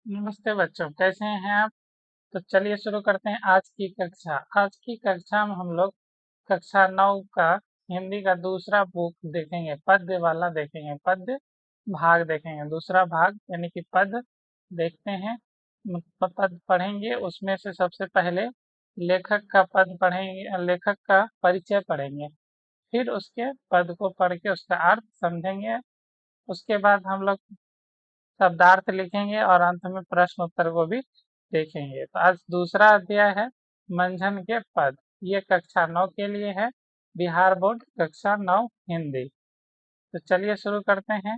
नमस्ते बच्चों, कैसे हैं आप? तो चलिए शुरू करते हैं आज की कक्षा। आज की कक्षा में हम लोग कक्षा 9 का हिंदी का दूसरा बुक देखेंगे, पद्य वाला देखेंगे, पद्य भाग देखेंगे, दूसरा भाग यानी कि पद देखते हैं। पद पढ़ेंगे, उसमें से सबसे पहले लेखक का पद पढ़ेंगे, लेखक का परिचय पढ़ेंगे, फिर उसके पद को पढ़ के उसका अर्थ समझेंगे। उसके बाद हम लोग शब्दार्थ लिखेंगे और अंत में प्रश्न उत्तर को भी देखेंगे। तो आज दूसरा अध्याय है मंझन के पद। ये कक्षा 9 के लिए है, बिहार बोर्ड कक्षा 9 हिंदी। तो चलिए शुरू करते हैं।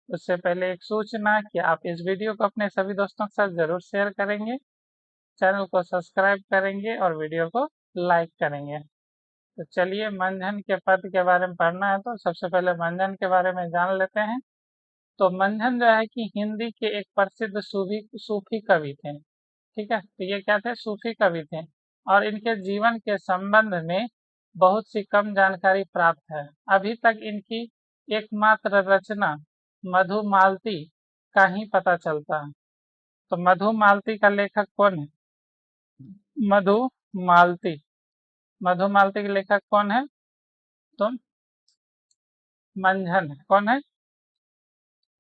उससे पहले एक सूचना कि आप इस वीडियो को अपने सभी दोस्तों के साथ जरूर शेयर करेंगे, चैनल को सब्सक्राइब करेंगे और वीडियो को लाइक करेंगे। तो चलिए, मंझन के पद के बारे में पढ़ना है तो सबसे पहले मंझन के बारे में जान लेते हैं। तो मंझन जो है कि हिंदी के एक प्रसिद्ध सूफी कवि थे। ठीक है, तो ये क्या थे? सूफी कवि थे और इनके जीवन के संबंध में बहुत सी कम जानकारी प्राप्त है। अभी तक इनकी एकमात्र रचना मधुमालती का ही पता चलता है। तो मधुमालती का लेखक कौन है? मधुमालती। मधुमालती के लेखक कौन है? तो मंझन है। कौन है?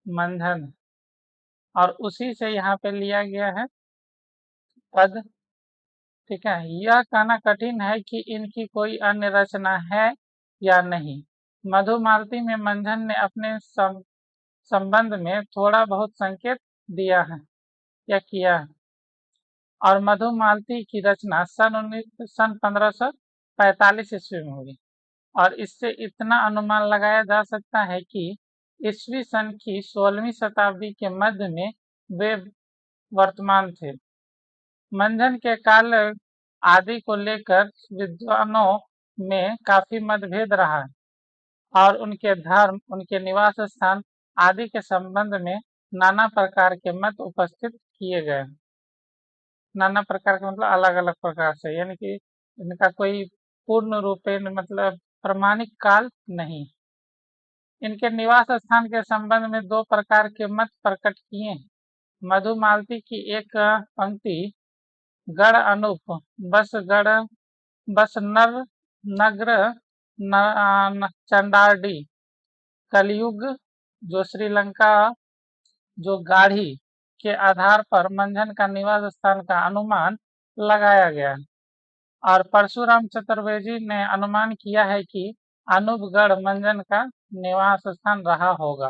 मंझन है। और उसी से यहाँ पे लिया गया है पद। ठीक है, यह कहना कठिन है कि इनकी कोई अन्य रचना है या नहीं। मधुमालती में मंझन ने अपने संबंध में थोड़ा बहुत संकेत दिया है या किया है। और मधुमालती की रचना सन 1545 ईस्वी में हुई। और इससे इतना अनुमान लगाया जा सकता है कि ईस्वी सन की 16वीं शताब्दी के मध्य में वे वर्तमान थे। मंझन के काल आदि को लेकर विद्वानों में काफी मतभेद रहा है और उनके धर्म, उनके निवास स्थान आदि के संबंध में नाना प्रकार के मत उपस्थित किए गए। नाना प्रकार के मतलब अलग अलग प्रकार से, यानी कि इनका कोई पूर्ण रूपेण मतलब प्रमाणिक काल नहीं। इनके निवास स्थान के संबंध में दो प्रकार के मत प्रकट किए। मधुमालती की एक पंक्ति गढ़ अनूप बस नर नग्र चंडाडी कलयुग जो श्रीलंका जो गाढ़ी के आधार पर मंझन का निवास स्थान का अनुमान लगाया गया है। और परशुराम चतुर्वेदी ने अनुमान किया है कि अनूपगढ़ मंझन का निवास स्थान रहा होगा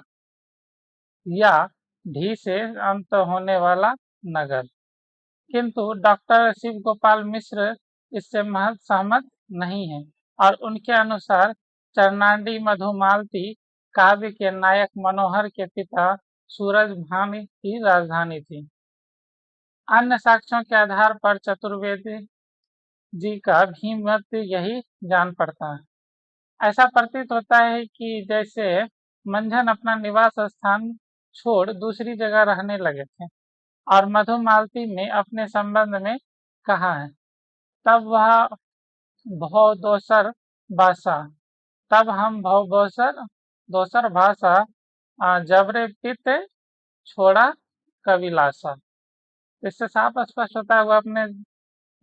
या ढी से अंत होने वाला नगर। किंतु डॉक्टर शिव गोपाल मिश्र इससे सहमत नहीं है और उनके अनुसार चरनाडी मधुमालती काव्य के नायक मनोहर के पिता सूरजभान की राजधानी थी। अन्य साक्ष्यों के आधार पर चतुर्वेदी जी का भी मत यही जान पड़ता है। ऐसा प्रतीत होता है कि जैसे मंझन अपना निवास स्थान छोड़ दूसरी जगह रहने लगे थे और मधुमालती ने अपने संबंध में कहा है, तब वह भव दोसर भाषा तब हम भव दोसर भाषा जबरे पित छोड़ा कविलासा। इससे साफ स्पष्ट होता है वो अपने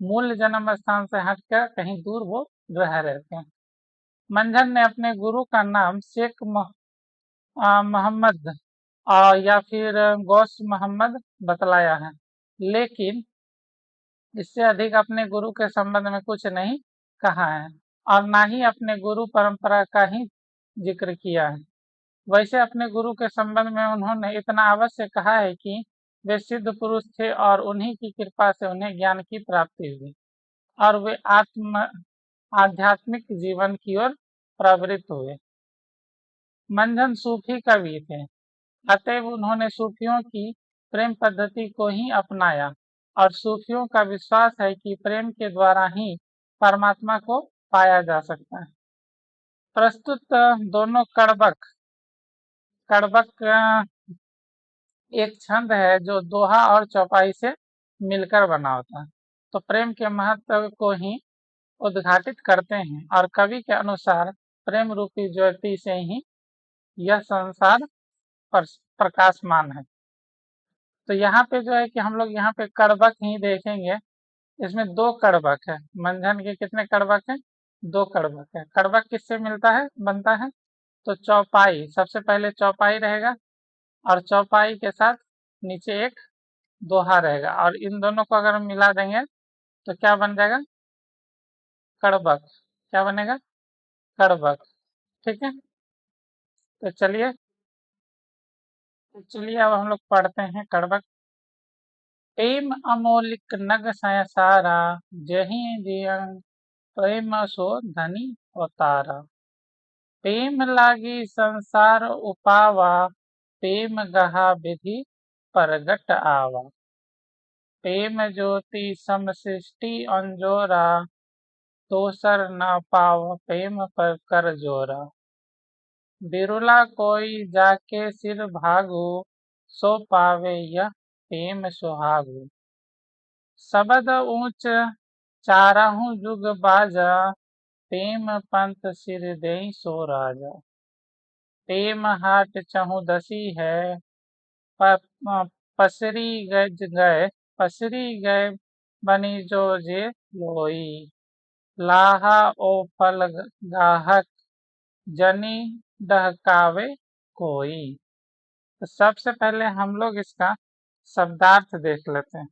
मूल जन्म स्थान से हटकर कहीं दूर वो रह रहे थे। मंझन ने अपने गुरु का नाम शेख मोहम्मद या फिर गौस मोहम्मद बतलाया है, लेकिन इससे अधिक अपने गुरु के संबंध में कुछ नहीं कहा है और ना ही अपने गुरु परंपरा का ही जिक्र किया है। वैसे अपने गुरु के संबंध में उन्होंने इतना अवश्य कहा है कि वे सिद्ध पुरुष थे और उन्हीं की कृपा से उन्हें ज्ञान की प्राप्ति हुई और वे आध्यात्मिक जीवन की ओर प्रवृत्त हुए। मंझन सूफी कवि थे, अतएव उन्होंने सूफियों की प्रेम पद्धति को ही अपनाया और सूफियों का विश्वास है कि प्रेम के द्वारा ही परमात्मा को पाया जा सकता है। प्रस्तुत दोनों कड़बक एक छंद है जो दोहा और चौपाई से मिलकर बना होता है। तो प्रेम के महत्व को ही उद्घाटित करते हैं और कवि के अनुसार प्रेम रूपी ज्योति से ही यह संसार प्रकाशमान है। तो यहाँ पे जो है कि हम लोग यहाँ पे कड़बक ही देखेंगे। इसमें दो कड़बक है। मंझन के कितने कड़बक है? दो कड़बक है। कड़बक किससे मिलता है, बनता है? तो चौपाई, सबसे पहले चौपाई रहेगा और चौपाई के साथ नीचे एक दोहा रहेगा और इन दोनों को अगर हम मिला देंगे तो क्या बन जाएगा? कड़बक। क्या बनेगा? कड़बक। ठीक है, तो चलिए अब हम लोग पढ़ते हैं कड़बक। प्रेम अमोलिक नग सारा, जही जियं प्रेम सो धनी अवतारा। प्रेम लागी संसार उपावा, प्रेम गहा विधि परगट आवा। प्रेम ज्योति सम सृष्टि अंजोरा, दोसर न पाव प्रेम पर कर जोरा। बिरुला कोई जाके सिर भागो, सो पावे यह प्रेम सुहागो। शबद ऊंच चारहु जुग बाजा, प्रेम पंथ सिर देई सो राजा। प्रेम हाट चहुदसी है, पसरी गए पसरी गए बनी जो जे लोई। लाहा ओ फल गाहक, जनी डहकावे कोई। तो सबसे पहले हम लोग इसका शब्दार्थ देख लेते हैं।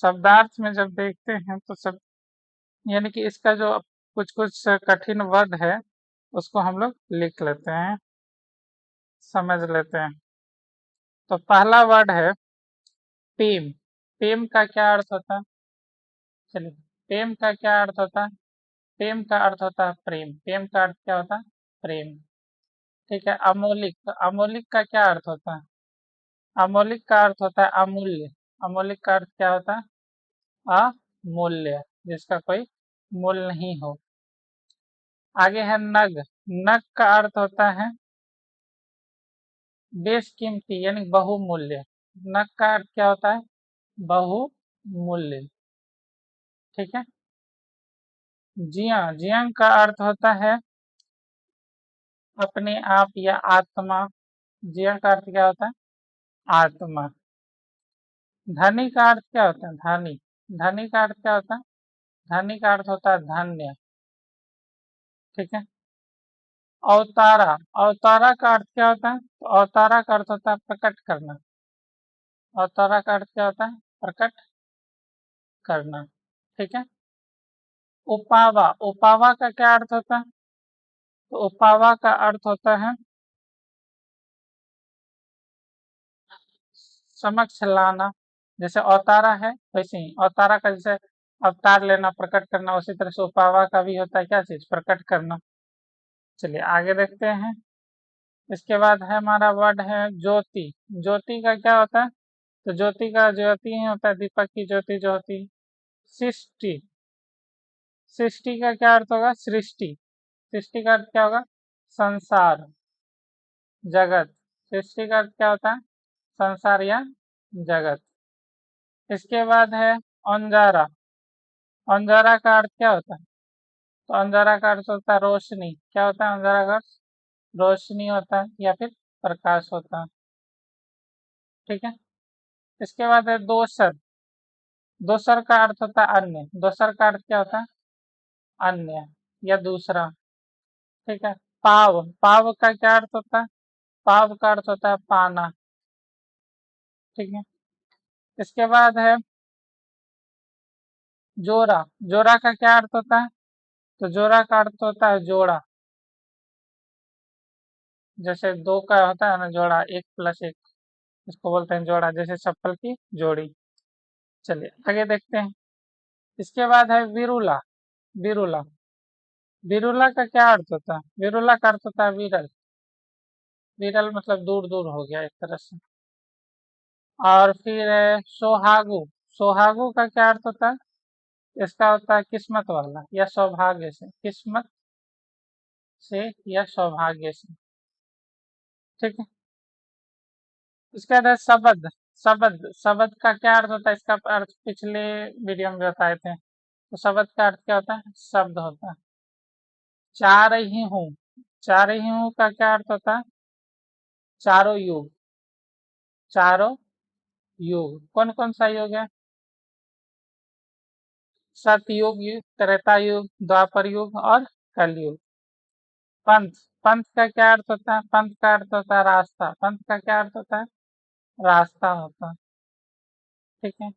शब्दार्थ में जब देखते हैं तो सब यानी कि इसका जो कुछ कुछ कठिन वर्ड है उसको हम लोग लिख लेते हैं, समझ लेते हैं। तो पहला वर्ड है प्रेम। प्रेम का क्या अर्थ होता है? चलिए, प्रेम का क्या अर्थ होता है? प्रेम का अर्थ होता है प्रेम। प्रेम का अर्थ क्या होता है? प्रेम। ठीक है। अमौलिक, तो अमौलिक का क्या अर्थ होता है? अमौलिक का अर्थ होता है अमूल्य। अमौलिक का अर्थ क्या होता है? अमूल्य, जिसका कोई मूल्य नहीं हो। आगे है नग। नग का अर्थ होता है बेशकीमती यानी बहुमूल्य। नग का अर्थ क्या होता है? बहुमूल्य। ठीक है। जिया, जियं का अर्थ होता है अपने आप या आत्मा। जियं का अर्थ क्या होता है? आत्मा। धनी का अर्थ क्या होता है? धनी। धनी का अर्थ क्या होता है? धनी का अर्थ होता है धन्य। ठीक है। अवतारा, अवतारा का अर्थ क्या होता है? तो अवतारा का अर्थ होता है प्रकट करना। अवतारा का अर्थ क्या होता है? प्रकट करना। ठीक है। उपावा, उपावा का क्या अर्थ होता है? तो उपावा का अर्थ होता है समक्ष लाना। जैसे अवतारा है वैसे ही अवतारा का जैसे अवतार लेना, प्रकट करना, उसी तरह से उपावा का भी होता है क्या चीज? प्रकट करना। चलिए आगे देखते हैं। इसके बाद है हमारा वर्ड है ज्योति। ज्योति का क्या होता है? तो ज्योति का ज्योति ही होता है दीपक की ज्योति जो होती है। सृष्टि, सृष्टि का क्या अर्थ होगा? सृष्टि। सृष्टि का अर्थ क्या होगा? संसार, जगत। सृष्टि का अर्थ क्या होता है? संसार या जगत। इसके बाद है अंजारा। अंजारा का अर्थ क्या होता है? तो अंजारा का अर्थ होता है रोशनी। क्या होता है अंजारा का अर्थ? रोशनी होता है या फिर प्रकाश होता है। ठीक है। इसके बाद है दोसर। दोसर का अर्थ होता है अन्य। दोसर का अर्थ क्या होता है? अन्य या दूसरा। ठीक है। पाव, पाव का क्या अर्थ होता है? पाव का अर्थ होता है पाना। ठीक है। इसके बाद है जोरा। जोरा का क्या अर्थ होता है? तो जोरा का अर्थ होता है जोड़ा। जैसे दो का होता है ना जोड़ा, एक प्लस एक, इसको बोलते हैं जोड़ा, जैसे चप्पल की जोड़ी। चलिए आगे देखते हैं। इसके बाद है विरुला। विरुला, विरुला का क्या अर्थ होता है? विरुला का अर्थ होता है विरल। विरल मतलब दूर दूर हो गया एक तरह से। और फिर है सोहागु। सोहागु का क्या अर्थ होता है? इसका होता है किस्मत वाला या सौभाग्य से, किस्मत से या सौभाग्य से। ठीक है। इसके बाद है शबद। शबद, शबद का क्या अर्थ होता है? इसका अर्थ पिछले वीडियो में बताए थे। तो शबद का अर्थ क्या होता है? शब्द होता है। चार ही हूँ। चार ही हूँ का क्या अर्थ होता है? चारों युग। चारों युग कौन कौन सा युग है? सतयुग, त्रेता युग, द्वापर युग और कलयुग। पंथ, पंथ का क्या अर्थ होता है? पंथ का अर्थ होता है रास्ता। पंथ का क्या अर्थ होता है? रास्ता होता है। ठीक है।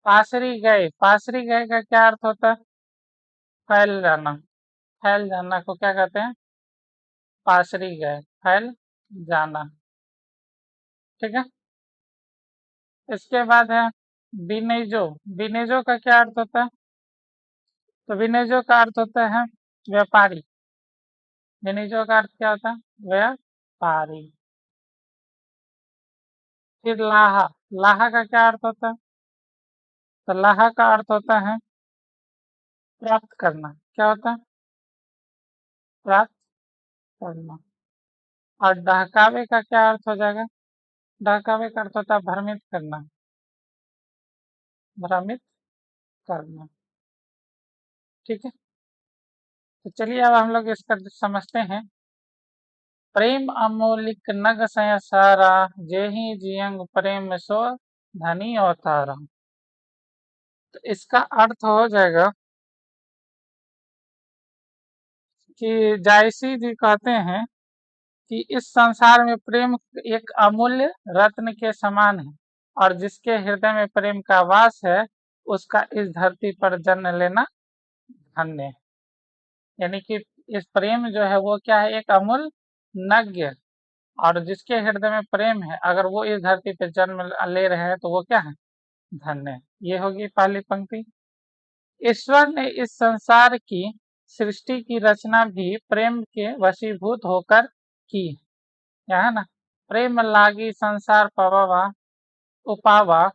पासरी गए का क्या अर्थ होता है? फैल जाना। फैल जाना को क्या कहते हैं? पासरी गए, फैल जाना। ठीक है। इसके बाद है विनेजो। विनेजो का क्या अर्थ होता है? तो विनेजो का अर्थ होता है व्यापारी। विनेजो का अर्थ क्या होता है? व्यापारी। फिर लाहा। लाहा का क्या अर्थ होता है? तो लाहा का अर्थ होता है प्राप्त करना। क्या होता है? प्राप्त करना। और डहकावे का क्या अर्थ हो जाएगा? डहकावे का अर्थ होता है भ्रमित करना। भ्रमित करना। ठीक है। तो चलिए अब हम लोग इसका समझते हैं। प्रेम अमोलिक नग सय सारा, जेहि जियंग प्रेम सो धनी अवतारा। तो इसका अर्थ हो जाएगा कि जायसी जी कहते हैं कि इस संसार में प्रेम एक अमूल्य रत्न के समान है, और जिसके हृदय में प्रेम का वास है उसका इस धरती पर जन्म लेना धन्य है। यानी कि इस प्रेम जो है वो क्या है? एक अमूल्य नग्य, और जिसके हृदय में प्रेम है अगर वो इस धरती पे जन्म ले रहे हैं तो वो क्या है? धन्य है। ये होगी पहली पंक्ति। ईश्वर ने इस संसार की सृष्टि की रचना भी प्रेम के वशीभूत होकर की। क्या है ना? प्रेम लागी संसार पवावा, उपावा,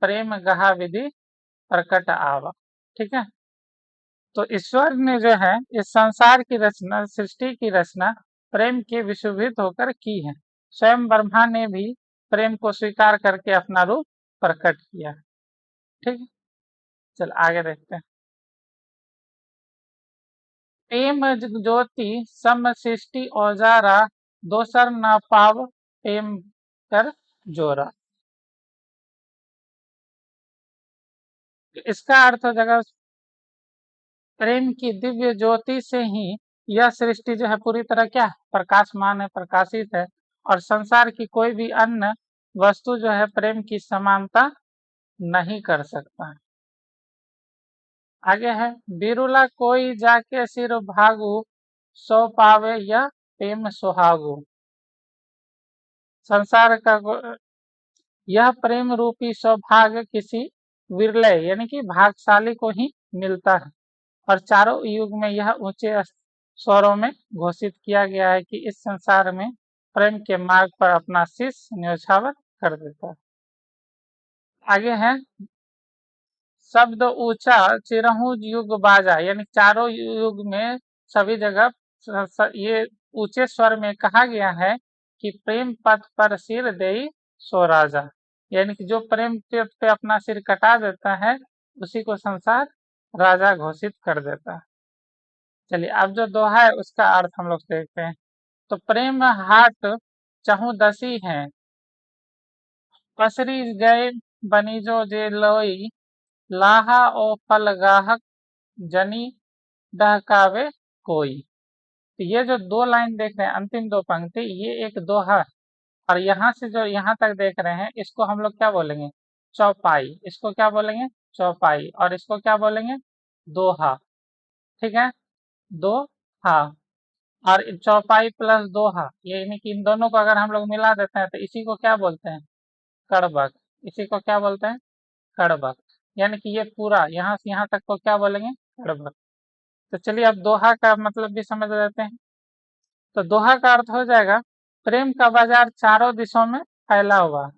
प्रेम गहा विधि प्रकट आवा। ठीक है। तो ईश्वर ने जो है इस संसार की रचना, सृष्टि की रचना प्रेम के विशुभित होकर की है। स्वयं ब्रह्मा ने भी प्रेम को स्वीकार करके अपना रूप प्रकट किया। ठीक है। चल आगे देखते हैं। प्रेम ज्योति सम सृष्टि औजारा, दोसर न पाव प्रेम कर जोरा। इसका अर्थ हो जाएगा प्रेम की दिव्य ज्योति से ही यह सृष्टि जो है पूरी तरह क्या प्रकाशमान है, प्रकाशित है, और संसार की कोई भी अन्य वस्तु जो है प्रेम की समानता नहीं कर सकता है। आगे है बिरुला कोई जाके सिर भागु, सो पावे यह प्रेम सुहागु। संसार का यह प्रेम रूपी सौभाग्य किसी विरले यानी कि भागशाली को ही मिलता है, और चारों युग में यह ऊंचे स्वरों में घोषित किया गया है कि इस संसार में प्रेम के मार्ग पर अपना शीश न्यौछावर कर देता है। आगे है शब्द ऊंचा चिरहू युग बाजा, यानी चारों युग में सभी जगह ये ऊंचे स्वर में कहा गया है कि प्रेम पथ पर सिर दे सो राजा, यानी कि जो प्रेम पथ पे अपना सिर कटा देता है उसी को संसार राजा घोषित कर देता है। चलिए अब जो दोहा है उसका अर्थ हम लोग देखते हैं। तो प्रेम हाट चहु दसी है, पसरी गए बनीजो जे लोई, लाहा ओ फल गाहक जनी डहकावे कोई। तो ये जो दो लाइन देख रहे हैं, अंतिम दो पंक्ति, ये एक दोहा है, और यहाँ से जो यहाँ तक देख रहे हैं इसको हम लोग क्या बोलेंगे? चौपाई। इसको क्या बोलेंगे? चौपाई। और इसको क्या बोलेंगे? दोहा। ठीक है। दोहा। और चौपाई प्लस दोहा, ये यानी कि इन दोनों को अगर हम लोग मिला देते हैं तो इसी को क्या बोलते हैं? कड़बक। इसी को क्या बोलते हैं? कड़बक। यानी कि ये पूरा यहाँ से यहाँ तक को क्या बोलेंगे? कड़बक। तो चलिए अब दोहा का मतलब भी समझ लेते हैं। तो दोहा का अर्थ हो जाएगा प्रेम का बाजार चारों दिशों में फैला हुआ है।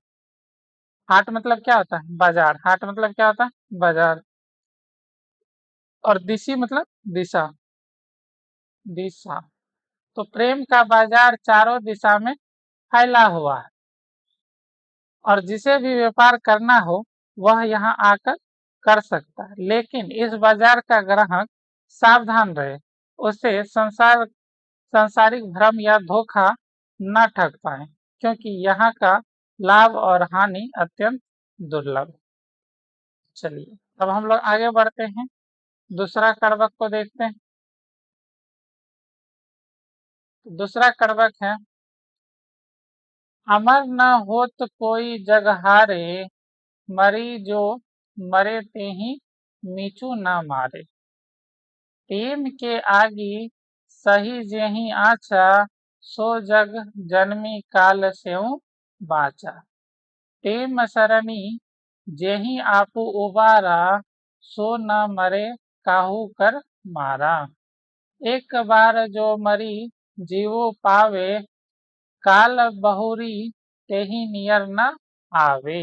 हाट मतलब क्या होता है? बाजार। हाट मतलब क्या होता है? बाजार। और दिशी मतलब दिशा। दिशा। तो प्रेम का बाजार चारों दिशा में फैला हुआ है, और जिसे भी व्यापार करना हो वह यहाँ आकर कर सकता है, लेकिन इस बाजार का ग्राहक सावधान रहे, उसे सांसारिक भ्रम या धोखा न ठग पाए, क्योंकि यहाँ का लाभ और हानि अत्यंत दुर्लभ। चलिए अब हम लोग आगे बढ़ते हैं, दूसरा कारक को देखते हैं। दूसरा कारक है, अमर न होत कोई जग हारे, मरी जो मरे ते ही मीचू न मारे। टेम के आगी सही जेहि आचा, सो जग जन्मी काल सेउ बाचा। टेम सरनी जेहि आपू उबारा, सो न मरे काहू कर मारा। एक बार जो मरी जीवो पावे, काल बहुरी तेहि नियर न आवे।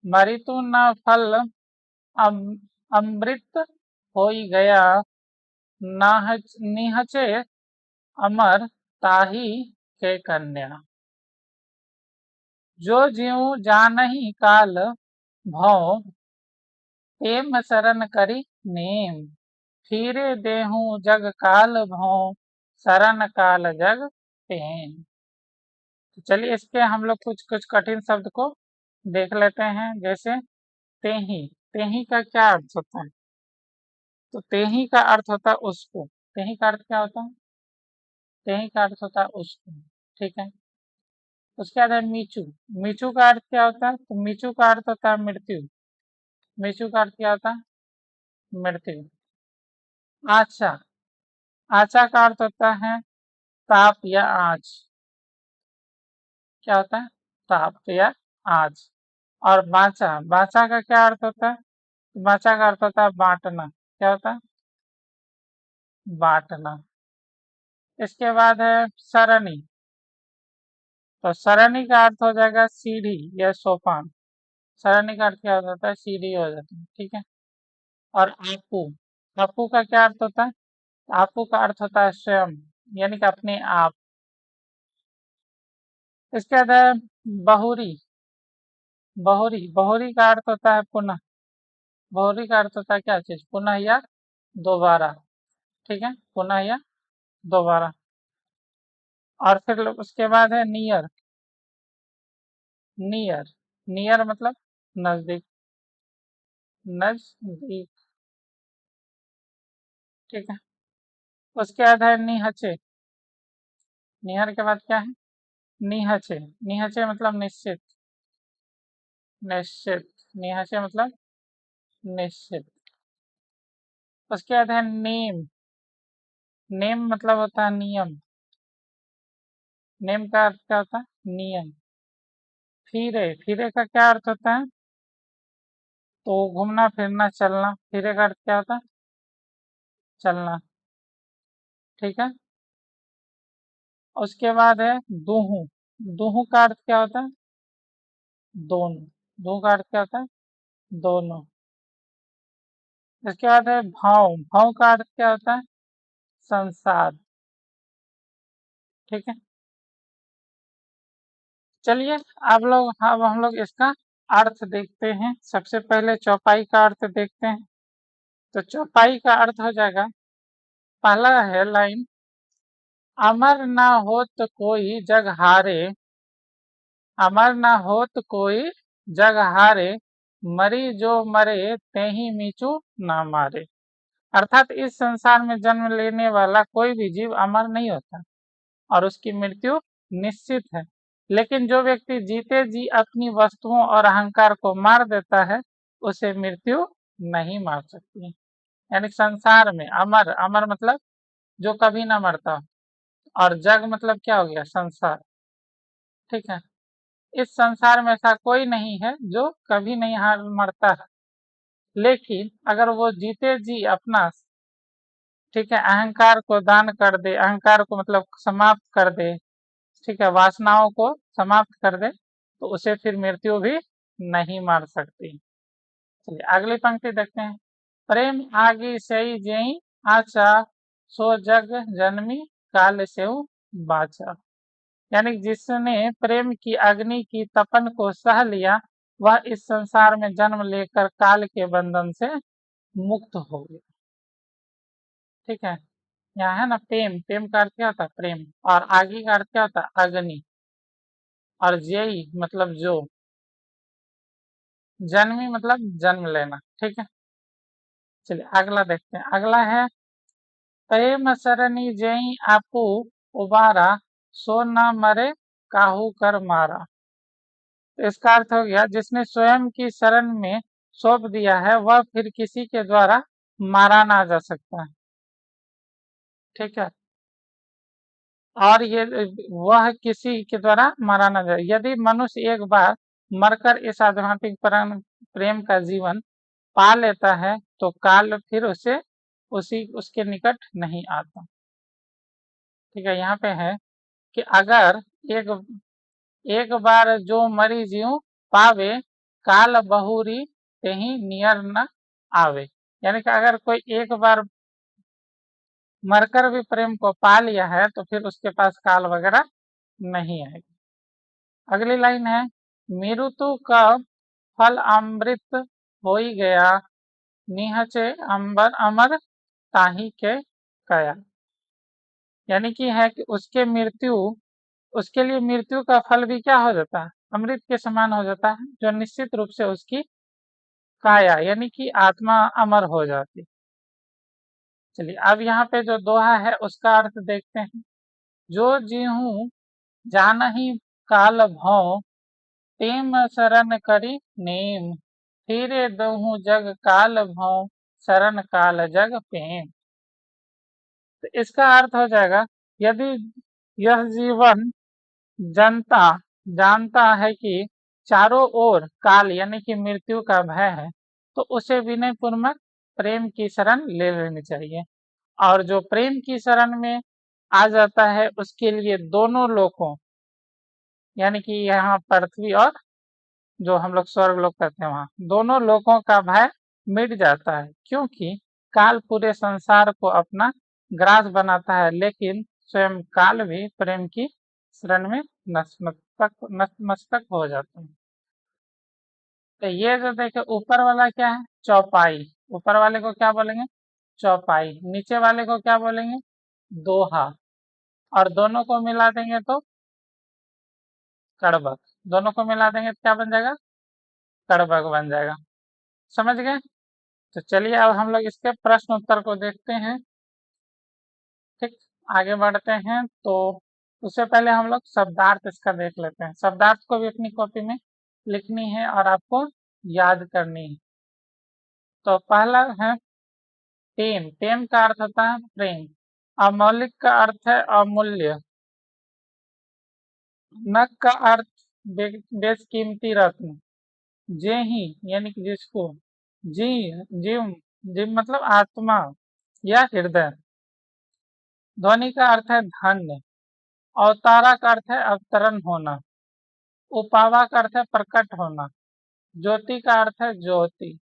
मृत्यु न फल अमृत होई गया, निहचे अमर ताही के कन्या। जो ज्यों जानहि काल भौ, तेम शरण करी नेम। फिरे देहु जग काल भौ, शरण काल जग तेम। तो चलिए इस पे हम लोग कुछ कुछ कठिन शब्द को देख लेते हैं। जैसे तेही, तेही का क्या अर्थ होता है? तो तेही का अर्थ होता है उसको। तेही का अर्थ क्या होता है? तेही का अर्थ होता है उसको, ठीक है। उसके बाद है मीचू। मीचू का अर्थ क्या होता है? तो मीचू का अर्थ होता है मृत्यु। मीचू का अर्थ क्या होता है? मृत्यु। आचा, आचा का अर्थ होता है ताप या आँच। क्या होता है? ताप या आँच। और बाचा, बाचा का क्या अर्थ होता है? बाचा का अर्थ होता है बांटना। क्या होता है? बांटना। इसके बाद है सरणी। तो सरणी का अर्थ हो जाएगा सीढ़ी या सोपान। सरणी का अर्थ क्या होता है? सीढ़ी हो जाती है, ठीक है। और आपू, आपू का क्या अर्थ होता है? आपू का अर्थ होता है स्वयं, यानी कि अपने आप। इसके बाद है बहुरी। बहुरी, बहुरी का अर्थ होता है पुनः। बहुरी का अर्थ होता है क्या चीज? पुनः या दोबारा, ठीक है, पुनः या दोबारा। और फिर उसके बाद है नियर। नियर, नियर मतलब नजदीक, नजदीक, ठीक है। उसके बाद है निहचे। निहर के बाद क्या है? निहचे। निहचे मतलब निश्चित, निश्चित। निहचे मतलब निश्चित। उसके बाद है नेम। नेम मतलब होता है नियम। नेम का अर्थ क्या होता है? नियम। फिरे, फिरे का क्या अर्थ होता है? तो घूमना फिरना चलना। फिरे का अर्थ क्या होता है? चलना, ठीक है। उसके बाद है दूहू। दूहू का अर्थ क्या होता है? दोनों। दूहू का अर्थ क्या होता है? दोनों। इसके बाद है भाव। भाव का अर्थ क्या होता है? संसार, ठीक है। चलिए अब हम लोग इसका अर्थ देखते हैं। सबसे पहले चौपाई का अर्थ देखते हैं। तो चौपाई का अर्थ हो जाएगा, पहला है लाइन, अमर न होत कोई जग हारे, अमर न होत कोई जग हारे, मरी जो मरे तेहि मीचू न मारे। अर्थात इस संसार में जन्म लेने वाला कोई भी जीव अमर नहीं होता और उसकी मृत्यु निश्चित है। लेकिन जो व्यक्ति जीते जी अपनी वस्तुओं और अहंकार को मार देता है, उसे मृत्यु नहीं मार सकती। यानी संसार में अमर, अमर मतलब जो कभी ना मरता, और जग मतलब क्या हो गया? संसार, ठीक है। इस संसार में ऐसा कोई नहीं है जो कभी नहीं हार मरता है। लेकिन अगर वो जीते जी अपना, ठीक है, अहंकार को दान कर दे, अहंकार को मतलब समाप्त कर दे, ठीक है, वासनाओं को समाप्त कर दे, तो उसे फिर मृत्यु भी नहीं मार सकती। चलिए अगली पंक्ति देखते हैं। प्रेम आगे सही जेई आचा, सो जग जन्मी काल सेउ बाचा। यानी जिसने प्रेम की अग्नि की तपन को सह लिया, वह इस संसार में जन्म लेकर काल के बंधन से मुक्त हो गया, ठीक है। यहाँ है ना प्रेम, प्रेम का अर्थ क्या होता है? प्रेम। और आगे का अर्थ क्या होता है? अग्नि। और जेई मतलब जो, जन्मी मतलब जन्म लेना। ठीक है, चलिए अगला देखते हैं। अगला है प्रेम सरनी जेई आपू उबारा, सो न मरे काहू कर मारा। तो इसका अर्थ हो गया जिसने स्वयं की शरण में सौंप दिया है वह फिर किसी के द्वारा मारा ना जा सकता है। ठीक है, और ये वह किसी के द्वारा मारा ना जाए। यदि मनुष्य एक बार मरकर इस आध्यात्मिक प्रेम का जीवन पा लेता है तो काल फिर उसे उसके निकट नहीं आता। ठीक है, यहाँ पे है कि अगर एक एक बार जो मरी जीव पावे, काल बहुरी तेही नियर न आवे। यानी कि अगर कोई एक बार मरकर भी प्रेम को पा लिया है तो फिर उसके पास काल वगैरह नहीं आएगी। अगली लाइन है मृत्यु का फल अमृत हो ही गया, निहचे अंबर अमर ताही के कया। यानी कि है कि उसके लिए मृत्यु का फल भी क्या हो जाता है, अमृत के समान हो जाता है, जो निश्चित रूप से उसकी काया यानी कि आत्मा अमर हो जाती। चलिए अब यहाँ पे जो दोहा है उसका अर्थ देखते हैं। जो जीहू जानही काल भौ, तेम शरण करी नेम, फिरे दहु जग काल भौ, शरण काल जग प्रेम। तो इसका अर्थ हो जाएगा यदि यह जीवन जनता जानता है कि चारों ओर काल यानी कि मृत्यु का भय है तो उसे विनय पूर्वक प्रेम की शरण ले लेनी चाहिए। और जो प्रेम की शरण में आ जाता है उसके लिए दोनों लोकों यानी कि यहाँ पृथ्वी और जो हम लोग स्वर्ग लोक कहते हैं वहां दोनों लोकों का भय मिट जाता है, क्योंकि काल पूरे संसार को अपना ग्रास बनाता है लेकिन स्वयं काल भी प्रेम की शरण में नतमस्तक हो जाते हैं। तो ये जो देखे ऊपर वाला क्या है, चौपाई। ऊपर वाले को क्या बोलेंगे, चौपाई। नीचे वाले को क्या बोलेंगे, दोहा। और दोनों को मिला देंगे तो कड़बक। दोनों को मिला देंगे तो क्या बन जाएगा, कड़बक बन जाएगा। समझ गए। तो चलिए अब हम लोग इसके प्रश्न उत्तर को देखते हैं। ठीक, आगे बढ़ते हैं। तो उससे पहले हम लोग शब्दार्थ इसका देख लेते हैं। शब्दार्थ को भी अपनी कॉपी में लिखनी है और आपको याद करनी है। तो पहला है प्रेम। प्रेम का अर्थ होता है प्रेम। अमौलिक का अर्थ है अमूल्य। नक का अर्थ बेशकीमती रत्न। जे ही यानी कि जिसको। जी जीव, जीव मतलब आत्मा या हृदय। ध्वनि का अर्थ है धन्य। अवतारा का अर्थ है अवतरण होना। उपावा का अर्थ है प्रकट होना। ज्योति का अर्थ है ज्योति।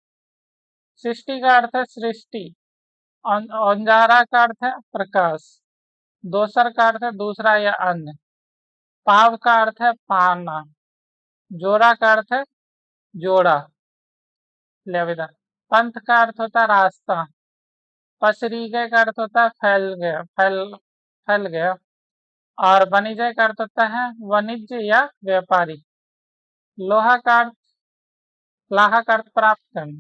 सृष्टि का अर्थ है सृष्टि। अंजारा का अर्थ है प्रकाश। दोसर का अर्थ है दूसरा या अन्य। पाव का अर्थ है पाना। जोड़ा का अर्थ है जोड़ा। लेविदा। पंथ का अर्थ होता है रास्ता। पसरीगे का अर्थ होता है फैल गया, फैल गया। और वाणिज्य का अर्थ होता है वाणिज्य या व्यापारी। लोहा का अर्थ लाहा का अर्थ प्राप्त करना।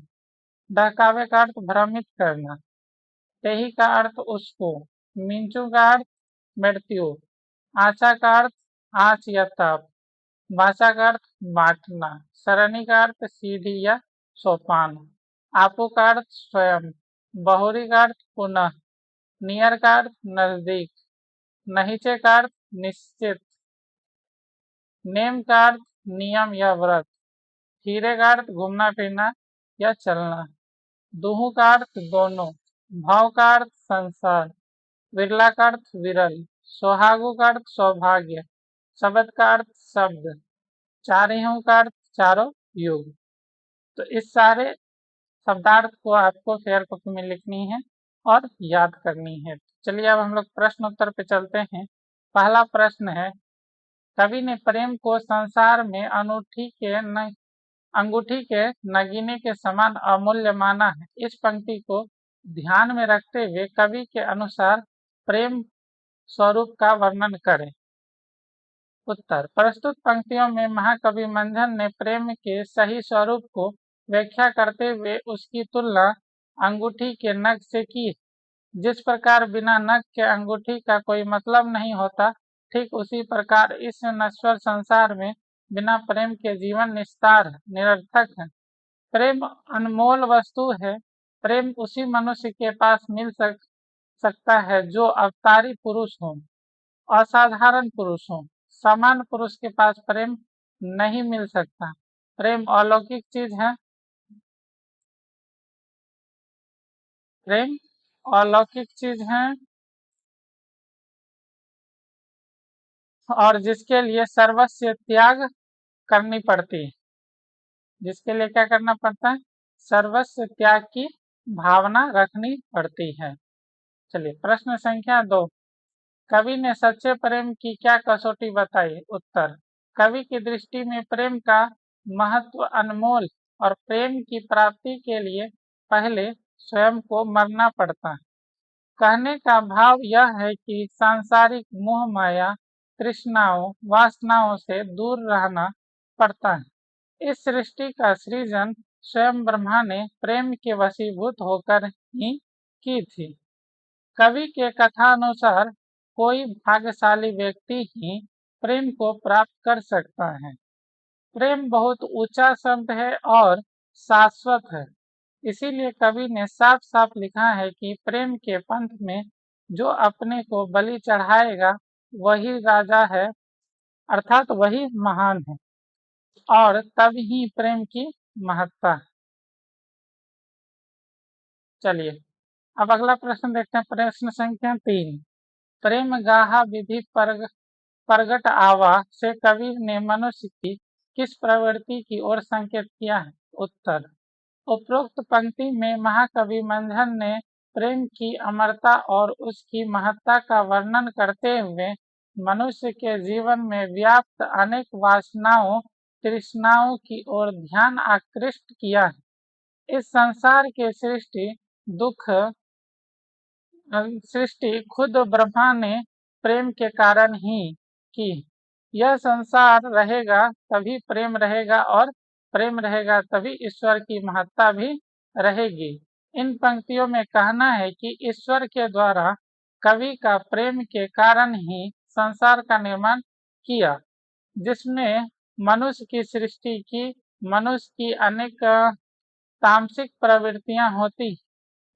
बहकावे का अर्थ भ्रमित करना। तेही का अर्थ उसको। मिंचू का अर्थ मृत्यु। आचा का अर्थ आँच या ताप। वाचा का अर्थ बांटना। सरणी का अर्थ सीढ़ी या सोपान। आपू का अर्थ स्वयं। बहुरी का अर्थ पुनः। नियर का अर्थ नजदीक। नहीचे का अर्थ निश्चित। नेम का अर्थ नियम या व्रत। फिरे का अर्थ घूमना फिरना या चलना। दुहु का अर्थ दोनों। भाव का अर्थ संसार। विरला का अर्थ विरल। सोहागु का अर्थ सौभाग्य। शब्द का अर्थ शब्द। चारियों का अर्थ चारों युग। तो इस सारे शब्दार्थ को आपको फेयर कॉपी में लिखनी है और याद करनी है। चलिए अब हम लोग प्रश्न उत्तर पे चलते हैं। पहला प्रश्न है कवि ने प्रेम को संसार में अंगूठी के नगीने के समान अमूल्य माना है। इस पंक्ति को ध्यान में रखते हुए कवि के अनुसार प्रेम स्वरूप का वर्णन करें। उत्तर, प्रस्तुत पंक्तियों में महाकवि मंझन ने प्रेम के सही स्वरूप को व्याख्या करते हुए उसकी तुलना अंगूठी के नख से की। जिस प्रकार बिना नख के अंगूठी का कोई मतलब नहीं होता, ठीक उसी प्रकार इस नश्वर संसार में बिना प्रेम के जीवन निस्तार निरर्थक है। प्रेम अनमोल वस्तु है। प्रेम उसी मनुष्य के पास मिल सकता है जो अवतारी पुरुष हो, असाधारण पुरुष हो। सामान्य पुरुष के पास प्रेम नहीं मिल सकता। प्रेम अलौकिक चीज है। प्रेम अलौकिक चीज है और जिसके लिए सर्वस्व त्याग करनी पड़ती है। जिसके लिए क्या करना पड़ता है? सर्वस्व त्याग की भावना रखनी पड़ती है। चलिए प्रश्न संख्या 2, कवि ने सच्चे प्रेम की क्या कसौटी बताई? उत्तर, कवि की दृष्टि में प्रेम का महत्व अनमोल और प्रेम की प्राप्ति के लिए पहले स्वयं को मरना पड़ता है। कहने का भाव यह है कि सांसारिक मोह माया तृष्णाओं वासनाओं से दूर रहना पड़ता है। इस सृष्टि का सृजन स्वयं ब्रह्मा ने प्रेम के वशीभूत होकर ही की थी। कवि के कथानुसार कोई भाग्यशाली व्यक्ति ही प्रेम को प्राप्त कर सकता है। प्रेम बहुत ऊंचा शब्द है और शाश्वत है। इसीलिए कवि ने साफ साफ लिखा है कि प्रेम के पंथ में जो अपने को बलि चढ़ाएगा वही राजा है, अर्थात वही महान है और तब ही प्रेम की महत्ता है। चलिए अब अगला प्रश्न देखते हैं। प्रश्न संख्या 3, प्रेम गाहा विधि प्रगट आवा से कवि ने मनुष्य की किस प्रवृत्ति की ओर संकेत किया है? उत्तर, उपरोक्त पंक्ति में महाकवि मंझन ने प्रेम की अमरता और उसकी महत्ता का वर्णन करते हुए मनुष्य के जीवन में व्याप्त अनेक वासनाओं तृष्णाओं की ओर ध्यान आकृष्ट किया है। इस संसार के सृष्टि खुद ब्रह्मा ने प्रेम के कारण ही की। यह संसार रहेगा तभी प्रेम रहेगा और प्रेम रहेगा तभी ईश्वर की महत्ता भी रहेगी। इन पंक्तियों में कहना है कि ईश्वर के द्वारा कवि का प्रेम के कारण ही संसार का निर्माण किया, जिसमें मनुष्य की सृष्टि की। मनुष्य की अनेक तामसिक प्रवृत्तियां होती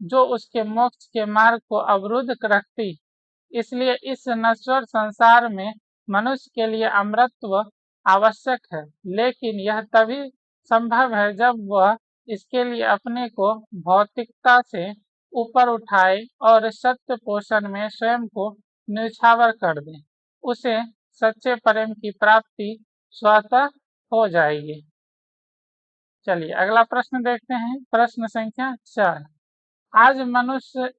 जो उसके मोक्ष के मार्ग को अवरुद्ध रखती। इसलिए इस नश्वर संसार में मनुष्य के लिए अमरत्व आवश्यक है, लेकिन यह तभी संभव है जब वह इसके लिए अपने को भौतिकता से ऊपर उठाए और सत्य पोषण में स्वयं को न्यौछावर कर दे। उसे सच्चे प्रेम की प्राप्ति स्वतः हो जाएगी। चलिए अगला प्रश्न देखते हैं। प्रश्न संख्या 4, आज मनुष्य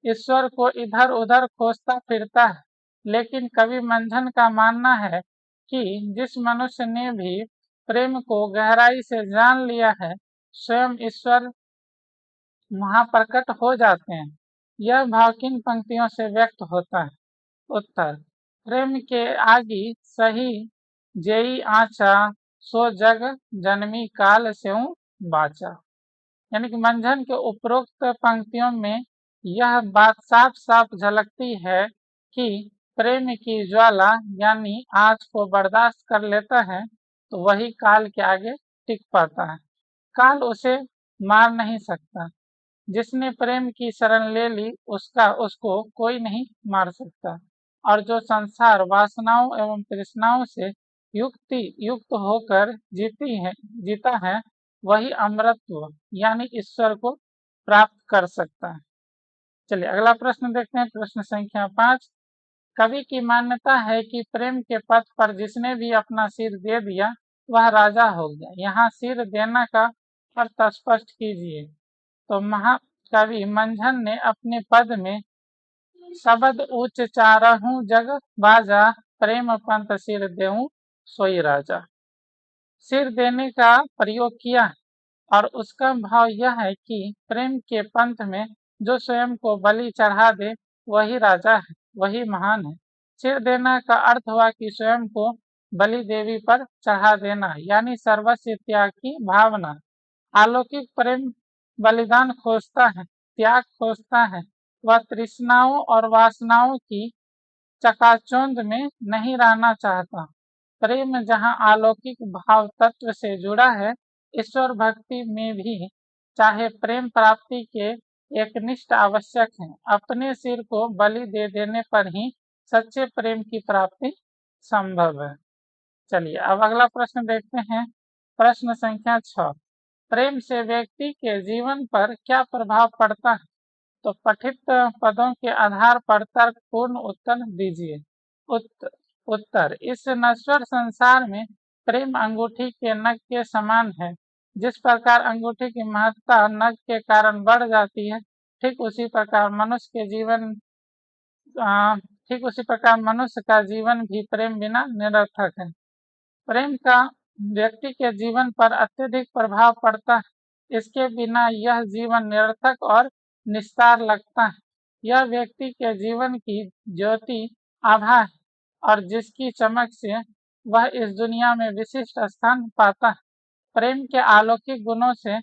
ईश्वर को इधर उधर खोजता फिरता है, लेकिन कवि मंझन का मानना है कि जिस मनुष्य ने भी प्रेम को गहराई से जान लिया है, स्वयं ईश्वर वहां प्रकट हो जाते हैं। यह भाव किन पंक्तियों से व्यक्त होता है? उत्तर, प्रेम के आगी सही जेई आचा सो जग जन्मी काल स्यों बाचा। यानी कि मंझन के उपरोक्त पंक्तियों में यह बात साफ साफ झलकती है कि प्रेम की ज्वाला यानी आग को बर्दाश्त कर लेता है तो वही काल के आगे टिक पाता है। काल उसे मार नहीं सकता। जिसने प्रेम की शरण ले ली उसको कोई नहीं मार सकता। और जो संसार वासनाओं एवं तृष्णाओं से युक्त होकर जीता है वही अमरत्व यानी ईश्वर को प्राप्त कर सकता है। चलिए अगला प्रश्न देखते हैं। प्रश्न संख्या 5, कवि की मान्यता है कि प्रेम के पथ पर जिसने भी अपना सिर दे दिया वह राजा हो गया। यहाँ सिर देना का अर्थ स्पष्ट कीजिए। तो महाकवि मंझन ने अपने पद में शब्द उच्च चारहूं जग बाजा प्रेम पंथ सिर देऊं सोई राजा सिर देने का प्रयोग किया है और उसका भाव यह है कि प्रेम के पंथ में जो स्वयं को बलि चढ़ा दे वही राजा है, वही महान है। सिर देना का अर्थ हुआ कि स्वयं को बलि देवी पर चढ़ा देना, यानी सर्वस्व त्याग की भावना। अलौकिक प्रेम बलिदान खोजता है, त्याग खोजता है। वह तृष्णाओं और वासनाओं की चकाचौंध में नहीं रहना चाहता। प्रेम जहाँ अलौकिक भाव तत्व से जुड़ा है, ईश्वर भक्ति में भी चाहे प्रेम प्राप्ति के एकनिष्ठ आवश्यक है। अपने सिर को बलि दे देने पर ही सच्चे प्रेम की प्राप्ति संभव है। चलिए अब अगला प्रश्न देखते हैं। प्रश्न संख्या 6, प्रेम से व्यक्ति के जीवन पर क्या प्रभाव पड़ता है? तो पठित पदों के आधार पर तर्कपूर्ण उत्तर दीजिए। उत्तर, इस नश्वर संसार में प्रेम अंगूठी के नख के समान है। जिस प्रकार अंगूठी की महत्ता नख के कारण बढ़ जाती है, ठीक उसी प्रकार मनुष्य का जीवन भी प्रेम बिना निरर्थक है। प्रेम का व्यक्ति के जीवन पर अत्यधिक प्रभाव पड़ता है। इसके बिना यह जीवन निरर्थक और निस्तार लगता है। यह व्यक्ति के जीवन की ज्योति आभा है और जिसकी चमक से वह इस दुनिया में विशिष्ट स्थान पाता है। प्रेम के अलौकिक गुणों से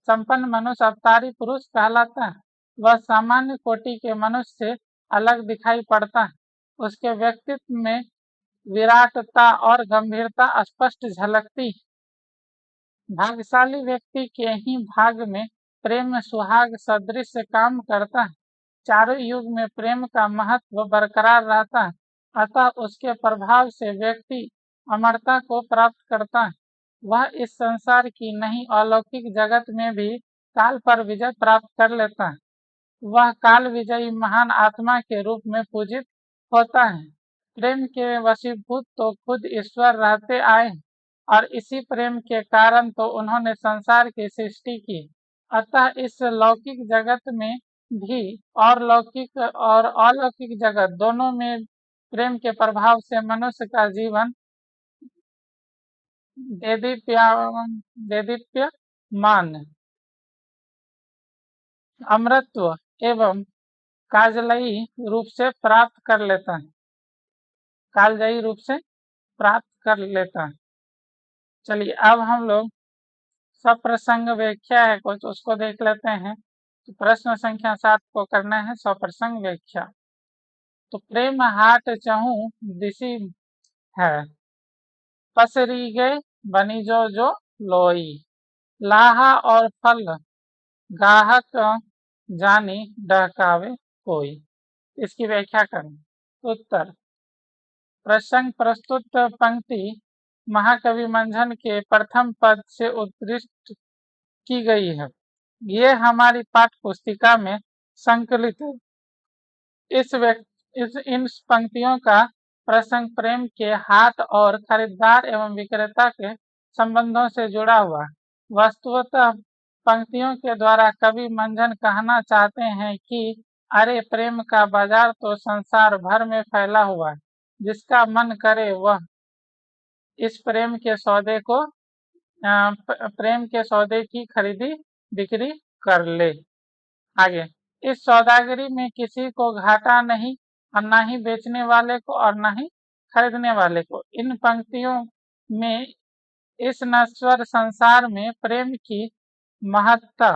संपन्न मनुष्य अवतारी पुरुष कहलाता है। वह सामान्य कोटि के मनुष्य से अलग दिखाई पड़ता है। उसके व्यक्तित्व में विराटता और गंभीरता स्पष्ट झलकती है। भाग्यशाली व्यक्ति के ही भाग में प्रेम सुहाग सदृश काम करता है। चारों युग में प्रेम का महत्व बरकरार रहता है, अतः उसके प्रभाव से व्यक्ति अमरता को प्राप्त करता है। वह इस संसार की नहीं अलौकिक जगत में भी काल पर विजय प्राप्त कर लेता है। वह काल विजयी महान आत्मा के रूप में पूजित होता है। प्रेम के वशीभूत तो खुद ईश्वर रहते आए और इसी प्रेम के कारण तो उन्होंने संसार की सृष्टि की। अतः इस लौकिक जगत में भी और लौकिक और अलौकिक जगत दोनों में प्रेम के प्रभाव से मनुष्य का जीवन देदीप्यमान अमृतत्व एवं कालजयी रूप से प्राप्त कर लेता है। कालजयी रूप से प्राप्त कर लेता है। चलिए अब हम लोग सप्रसंग व्याख्या है कुछ उसको देख लेते हैं। तो प्रश्न संख्या 7 को करना है सप्रसंग व्याख्या। तो प्रेम हाट चहु दिशि है, पसरी गए बनी जो लोई, लाहा और फल गाहक जानी डहकावे कोई। इसकी व्याख्या करें। उत्तर, प्रसंग प्रस्तुत पंक्ति महाकवि मंझन के प्रथम पद से उत्कृष्ट की गई है। ये हमारी पाठ्य पुस्तिका में संकलित है। इन पंक्तियों का प्रसंग प्रेम के हाट और खरीदार एवं विक्रेता के संबंधों से जुड़ा हुआ है। वस्तुतः पंक्तियों के द्वारा कवि मंझन कहना चाहते हैं कि अरे प्रेम का बाजार तो संसार भर में फैला हुआ है, जिसका मन करे वह इस प्रेम के सौदे की खरीदी बिक्री कर ले। आगे, इस सौदागरी में किसी को घाटा नहीं और न ही बेचने वाले को और न ही खरीदने वाले को। इन पंक्तियों में इस नश्वर संसार में प्रेम की महत्ता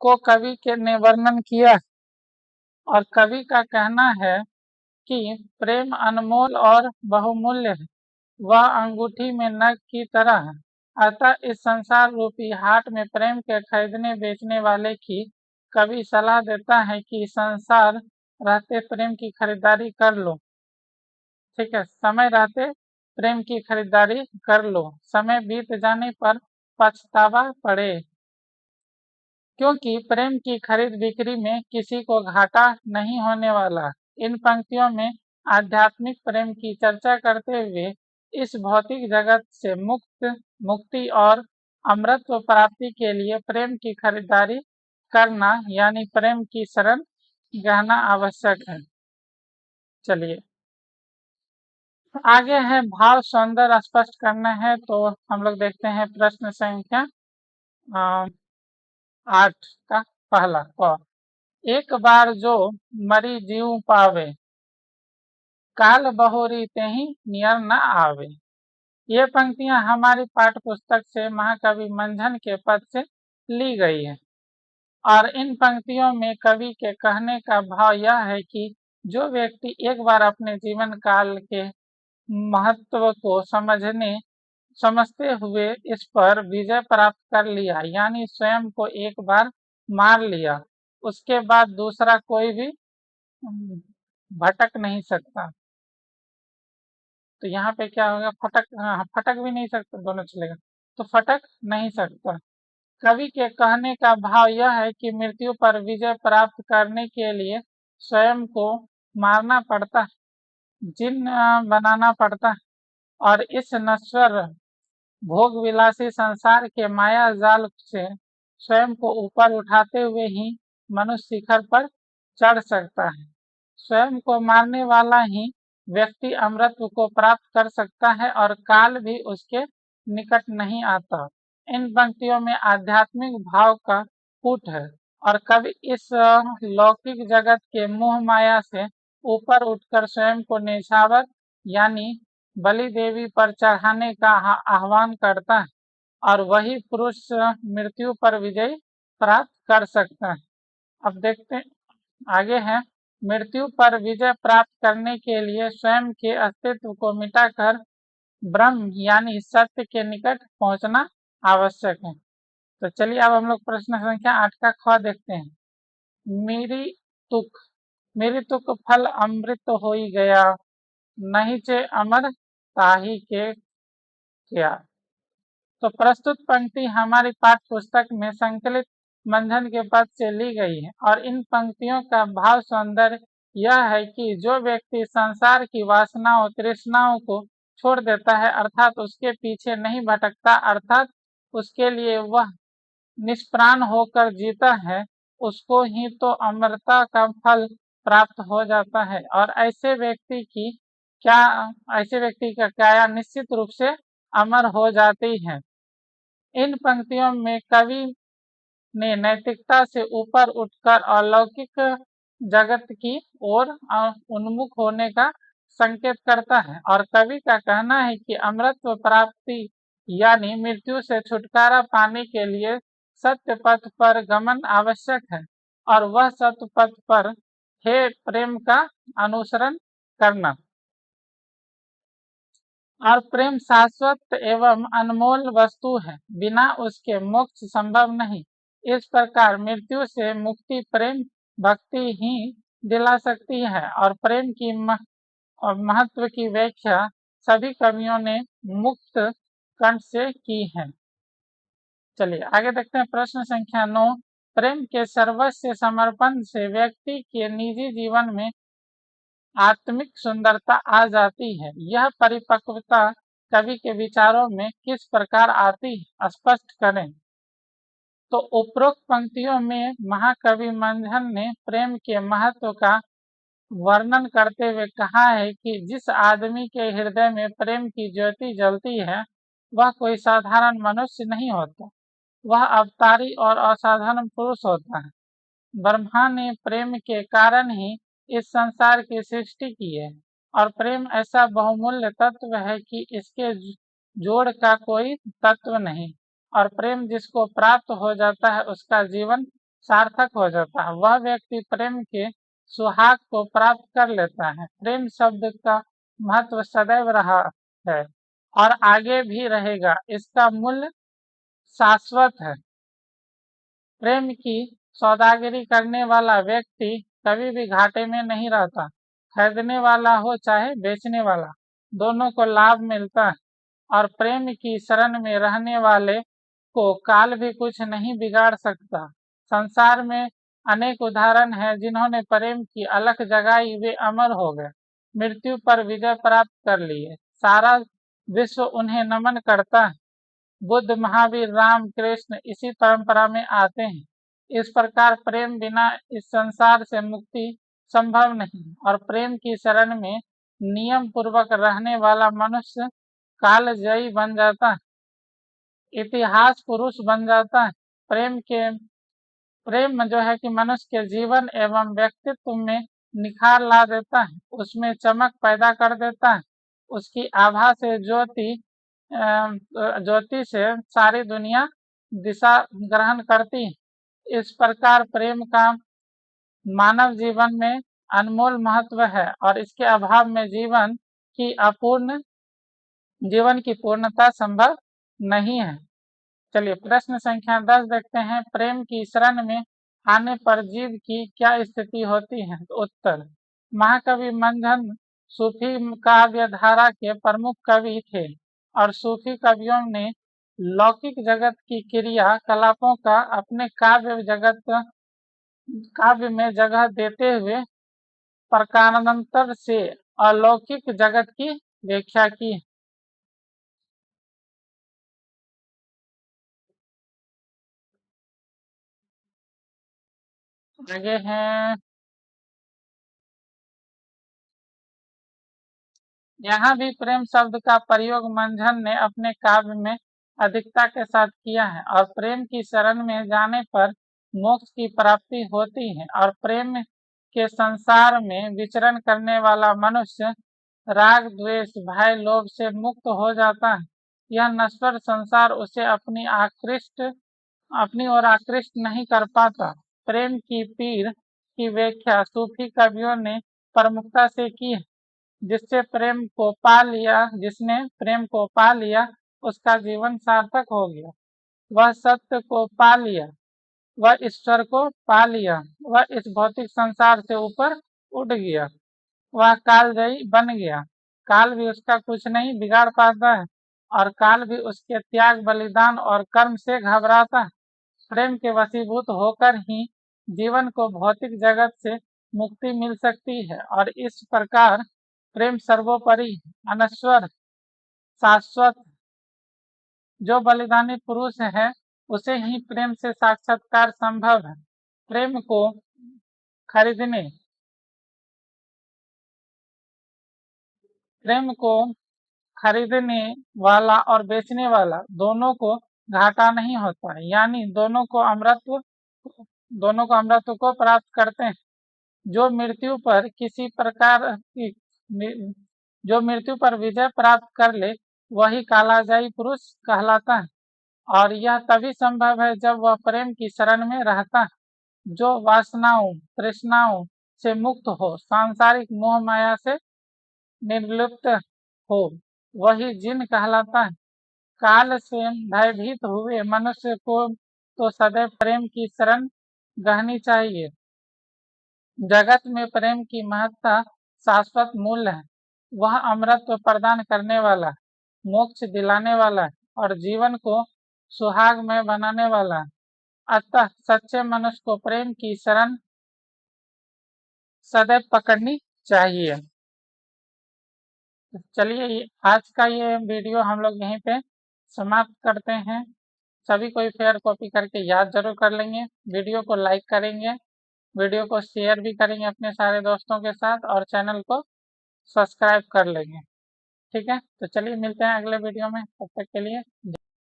को कवि ने वर्णन किया और कवि का कहना है कि प्रेम अनमोल और बहुमूल्य है। वह अंगूठी में नग की तरह है। अतः इस संसार रूपी हाट में प्रेम के खरीदने बेचने वाले की कवि सलाह देता है कि संसार रहते प्रेम की खरीदारी कर लो। ठीक है, समय रहते प्रेम की खरीदारी कर लो, समय बीत जाने पर पछतावा पड़े। क्योंकि प्रेम की खरीद बिक्री में किसी को घाटा नहीं होने वाला। इन पंक्तियों में आध्यात्मिक प्रेम की चर्चा करते हुए इस भौतिक जगत से मुक्ति और अमृतत्व प्राप्ति के लिए प्रेम की खरीदारी करना यानी प्रेम की शरण गहना आवश्यक है। चलिए आगे है भाव सौंदर्य स्पष्ट करना है, तो हम लोग देखते हैं प्रश्न संख्या 8 का पहला क। एक बार जो मरी जीव पावे, काल बहोरी तेहि नियर न आवे। ये पंक्तियां हमारी पाठ्य पुस्तक से महाकवि मंझन के पद से ली गई है और इन पंक्तियों में कवि के कहने का भाव यह है कि जो व्यक्ति एक बार अपने जीवन काल के महत्व को समझते हुए इस पर विजय प्राप्त कर लिया, यानी स्वयं को एक बार मार लिया, उसके बाद दूसरा कोई भी भटक नहीं सकता। तो यहाँ पे क्या होगा, फटक भी नहीं सकता, दोनों चलेगा, तो फटक नहीं सकता। कवि के कहने का भाव यह है कि मृत्यु पर विजय प्राप्त करने के लिए स्वयं को मारना पड़ता है, जिन्न बनाना पड़ता है और इस नश्वर भोग विलासी संसार के माया जाल से स्वयं को ऊपर उठाते हुए ही मनुष्य शिखर पर चढ़ सकता है। स्वयं को मारने वाला ही व्यक्ति अमरत्व को प्राप्त कर सकता है और काल भी उसके निकट नहीं आता। इन पंक्तियों में आध्यात्मिक भाव का कूट है और कवि इस लौकिक जगत के मोह माया से ऊपर उठकर स्वयं को न्यौछावर यानी बलि देवी पर चढ़ाने का आह्वान करता है और वही पुरुष मृत्यु पर विजय प्राप्त कर सकता है। अब देखते हैं आगे है, मृत्यु पर विजय प्राप्त करने के लिए स्वयं के अस्तित्व को मिटाकर ब्रह्म यानी सत्य के निकट पहुंचना आवश्यक है। तो चलिए अब हम लोग प्रश्न संख्या 8 का ख देखते हैं। मेरी तुक फल अमृत होई गया, नहीं चे अमर ताही के क्या। तो प्रस्तुत पंक्ति हमारी पाठ्य पुस्तक में संकलित मंझन के पद से ली गई है और इन पंक्तियों का भाव सौंदर्य यह है कि जो व्यक्ति संसार की वासनाओं तृष्णाओं को छोड़ देता है अर्थात उसके पीछे नहीं भटकता, अर्थात उसके लिए वह निष्प्राण होकर जीता है, उसको ही तो अमरता का फल प्राप्त हो जाता है और ऐसे व्यक्ति का काया निश्चित रूप से अमर हो जाती है। इन पंक्तियों में कवि ने नैतिकता से ऊपर उठकर अलौकिक जगत की ओर उन्मुख होने का संकेत करता है और कवि का कहना है कि अमरत्व प्राप्ति यानी मृत्यु से छुटकारा पाने के लिए सत्य पथ पर गमन आवश्यक है और वह सत्य पथ पर है प्रेम का अनुसरण करना और प्रेम शाश्वत एवं अनमोल वस्तु है, बिना उसके मोक्ष संभव नहीं। इस प्रकार मृत्यु से मुक्ति प्रेम भक्ति ही दिला सकती है और प्रेम की महत्व की व्याख्या सभी कवियों ने मुक्त कंठ से की है। चलिए आगे देखते हैं प्रश्न संख्या 9। प्रेम के सर्वस्व समर्पण से व्यक्ति के निजी जीवन में आत्मिक सुंदरता आ जाती है। यह परिपक्वता कवि के विचारों में किस प्रकार आती है, स्पष्ट करें। तो उपरोक्त पंक्तियों में महाकवि मंझन ने प्रेम के महत्व का वर्णन करते हुए कहा है कि जिस आदमी के हृदय में प्रेम की ज्योति जलती है वह कोई साधारण मनुष्य नहीं होता, वह अवतारी और असाधारण पुरुष होता है। ब्रह्मा ने प्रेम के कारण ही इस संसार की सृष्टि की है और प्रेम ऐसा बहुमूल्य तत्व है कि इसके जोड़ का कोई तत्व नहीं और प्रेम जिसको प्राप्त हो जाता है उसका जीवन सार्थक हो जाता है। वह व्यक्ति प्रेम के सुहाग को प्राप्त कर लेता है। प्रेम शब्द का महत्व सदैव रहा है और आगे भी रहेगा, इसका मूल्य शाश्वत है। प्रेम की सौदागरी करने वाला व्यक्ति कभी भी घाटे में नहीं रहता, खरीदने वाला हो चाहे बेचने वाला, दोनों को लाभ मिलता है और प्रेम की शरण में रहने वाले को काल भी कुछ नहीं बिगाड़ सकता। संसार में अनेक उदाहरण हैं जिन्होंने प्रेम की अलख जगाई, वे अमर हो गए, मृत्यु पर विजय प्राप्त कर लिए, सारा विश्व उन्हें नमन करता है। बुद्ध, महावीर, राम, कृष्ण इसी परंपरा में आते हैं। इस प्रकार प्रेम बिना इस संसार से मुक्ति संभव नहीं और प्रेम की शरण में नियम पूर्वक रहने वाला मनुष्य कालजयी बन जाता है, इतिहास पुरुष बन जाता है। प्रेम जो है कि मनुष्य के जीवन एवं व्यक्तित्व में निखार ला देता है, उसमें चमक पैदा कर देता है, उसकी आभा से ज्योति से सारी दुनिया दिशा ग्रहण करती है। इस प्रकार प्रेम का मानव जीवन में अनमोल महत्व है और इसके अभाव में जीवन की पूर्णता संभव नहीं है। चलिए प्रश्न संख्या 10 देखते हैं। प्रेम की शरण में आने पर जीव की क्या स्थिति होती है? तो उत्तर, महाकवि मंथन सूफी काव्य धारा के प्रमुख कवि थे और सूफी कवियों ने लौकिक जगत की क्रियाकलापों का अपने काव्य में जगह देते हुए प्रकारांतर से अलौकिक जगत की व्याख्या की। आगे हैं, यहाँ भी प्रेम शब्द का प्रयोग मंझन ने अपने काव्य में अधिकता के साथ किया है और प्रेम की शरण में जाने पर मोक्ष की प्राप्ति होती है और प्रेम के संसार में विचरण करने वाला मनुष्य राग द्वेष भय लोभ से मुक्त हो जाता है। यह नश्वर संसार उसे अपनी ओर आकृष्ट नहीं कर पाता। प्रेम की पीर की व्याख्या सूफी कवियों ने प्रमुखता से की है। जिसने प्रेम को पा लिया उसका जीवन सार्थक हो गया। वह सत्य को पा लिया, वह ईश्वर को पा लिया, वह इस भौतिक संसार से ऊपर उठ गया, वह कालजयी बन गया। काल भी उसका कुछ नहीं बिगाड़ पाता है और काल भी उसके त्याग बलिदान और कर्म से घबराता है। प्रेम के वशीभूत होकर ही जीवन को भौतिक जगत से मुक्ति मिल सकती है और इस प्रकार प्रेम सर्वोपरि, अनश्वर, शाश्वत, जो बलिदानी पुरुष है उसे ही प्रेम से साक्षात्कार संभव है। प्रेम को खरीदने प्रेम को खरीदने वाला और बेचने वाला दोनों को घाटा नहीं होता है, यानी दोनों को अमृत को प्राप्त करते हैं। जो मृत्यु पर किसी प्रकार की जो मृत्यु पर विजय प्राप्त कर ले वही कालाजाई पुरुष कहलाता है और यह तभी संभव है जब वह प्रेम की शरण में रहता है। जो वासनाओं तृष्णाओं से मुक्त हो, सांसारिक मोह माया से निर्लिप्त हो, वही जिन कहलाता है। काल से भयभीत हुए मनुष्य को तो सदैव प्रेम की शरण गहनी चाहिए। जगत में प्रेम की महत्ता शाश्वत मूल्य है। वह अमृत प्रदान करने वाला, मोक्ष दिलाने वाला और जीवन को सुहागमय बनाने वाला। अतः सच्चे मनुष्य को प्रेम की शरण सदैव पकड़नी चाहिए। चलिए आज का ये वीडियो हम लोग यहीं पे समाप्त करते हैं। सभी कोई फेयर कॉपी करके याद जरूर कर लेंगे। वीडियो को लाइक करेंगे, वीडियो को शेयर भी करेंगे अपने सारे दोस्तों के साथ और चैनल को सब्सक्राइब कर लेंगे। ठीक है, तो चलिए मिलते हैं अगले वीडियो में, तब तक के लिए।